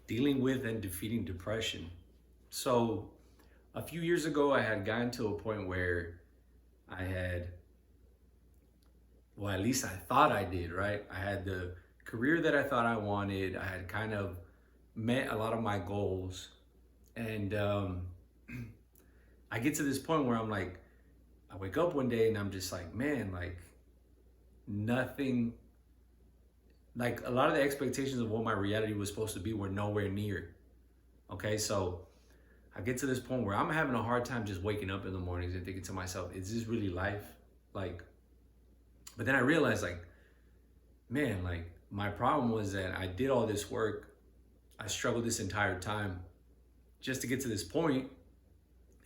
Dealing with and defeating depression. So, a few years ago, I had gotten to a point where I had, well, at least I thought I did, right? I had the career that I thought I wanted. I had kind of met a lot of my goals. And I get to this point where I'm like, I wake up one day and I'm just like, man, like nothing, like a lot of the expectations of what my reality was supposed to be were nowhere near. Okay, so I get to this point where I'm having a hard time just waking up in the mornings and thinking to myself, is this really life? Like, but then I realized, like, man, like my problem was that I did all this work. I struggled this entire time just to get to this point.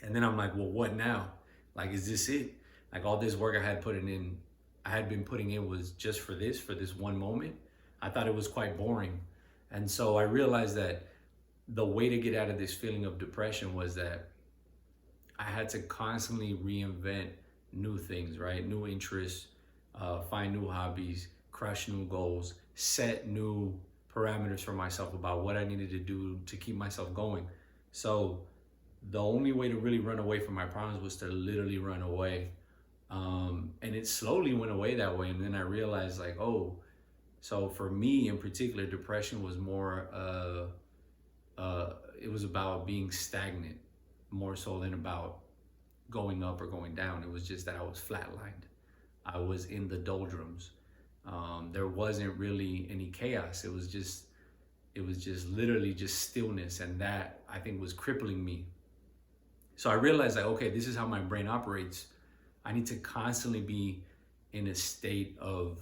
And then I'm like, well, what now? Like, is this it? Like all this work I had been putting in was just for this one moment. I thought it was quite boring. And so I realized that the way to get out of this feeling of depression was that I had to constantly reinvent new things, right? New interests, find new hobbies, crush new goals, set new parameters for myself about what I needed to do to keep myself going. So the only way to really run away from my problems was to literally run away. And it slowly went away that way. And then I realized, like, oh, so for me in particular, depression was more, it was about being stagnant more so than about going up or going down. It was just that I was flatlined. I was in the doldrums. There wasn't really any chaos. It was just literally just stillness, and that I think was crippling me. So I realized, like, okay, this is how my brain operates. I need to constantly be in a state of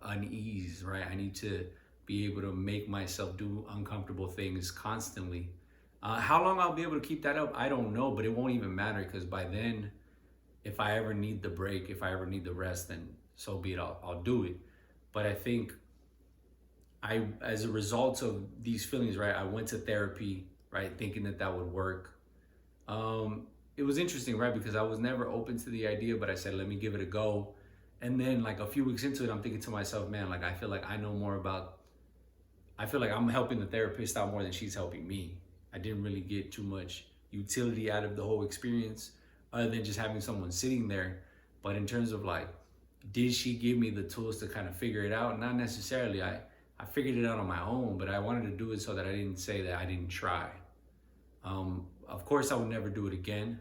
unease, right? I need to be able to make myself do uncomfortable things constantly. How long I'll be able to keep that up, I don't know, but it won't even matter because by then, if I ever need the break, if I ever need the rest, then so be it. I'll do it. But I think as a result of these feelings, right, I went to therapy, right, thinking that that would work. It was interesting, right, because I was never open to the idea, but I said, let me give it a go. And then, like a few weeks into it, I'm thinking to myself, man, like I feel like I know more about. I feel like I'm helping the therapist out more than she's helping me. I didn't really get too much utility out of the whole experience, other than just having someone sitting there. But in terms of like, did she give me the tools to kind of figure it out? Not necessarily. I figured it out on my own, but I wanted to do it so that I didn't say that I didn't try. Of course, I would never do it again.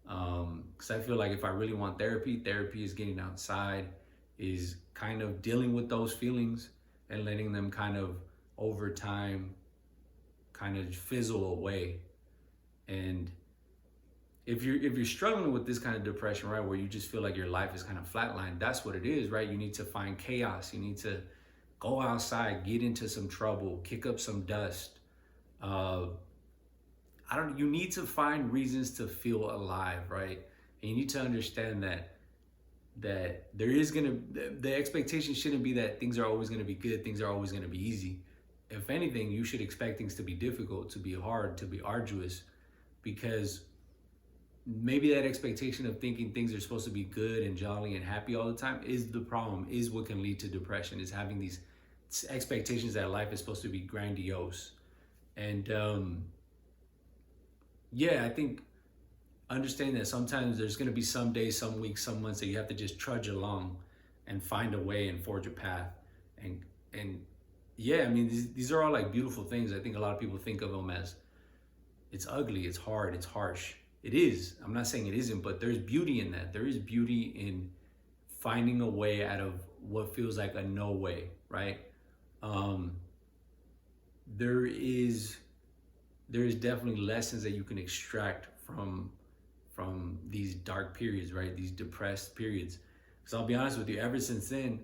Because I feel like if I really want therapy, therapy is getting outside, is kind of dealing with those feelings and letting them kind of over time kind of fizzle away. And if you're struggling with this kind of depression, right, where you just feel like your life is kind of flatlined, that's what it is, right? You need to find chaos. You need to go outside, get into some trouble, kick up some dust. You need to find reasons to feel alive, right? And you need to understand that there is the expectation shouldn't be that things are always gonna be good, things are always gonna be easy. If anything, you should expect things to be difficult, to be hard, to be arduous, because maybe that expectation of thinking things are supposed to be good and jolly and happy all the time is the problem, is what can lead to depression, is having these expectations that life is supposed to be grandiose. And yeah, I think understanding that sometimes there's going to be some days, some weeks, some months that you have to just trudge along and find a way and forge a path. And yeah, I mean, these are all like beautiful things. I think a lot of people think of them as it's ugly, it's hard, it's harsh. It is. I'm not saying it isn't, but there's beauty in that. There is beauty in finding a way out of what feels like a no way, right? Um, there is definitely lessons that you can extract from these dark periods, right? These depressed periods. Because I'll be honest with you, ever since then,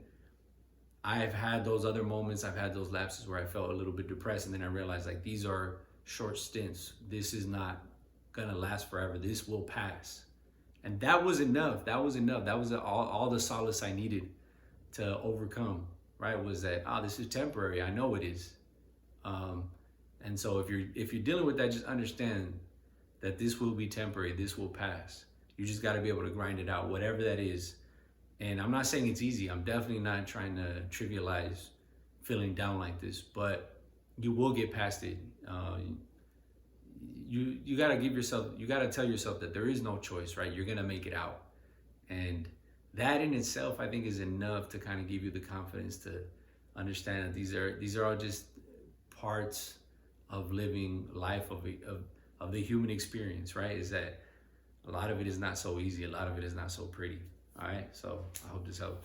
I've had those other moments, I've had those lapses where I felt a little bit depressed, and then I realized like these are short stints. This is not gonna last forever. This will pass. And that was enough. That was enough. That was all the solace I needed to overcome, right? Was that, this is temporary. I know it is. And so if you're dealing with that, just understand that this will be temporary. This will pass. You just got to be able to grind it out, whatever that is. And I'm not saying it's easy. I'm definitely not trying to trivialize feeling down like this, but you will get past it. You gotta give yourself, you gotta tell yourself that there is no choice, right? You're gonna make it out, and that in itself, I think, is enough to kind of give you the confidence to understand that these are all just parts of living life of the human experience, right? Is that a lot of it is not so easy, a lot of it is not so pretty. All right, so I hope this helps.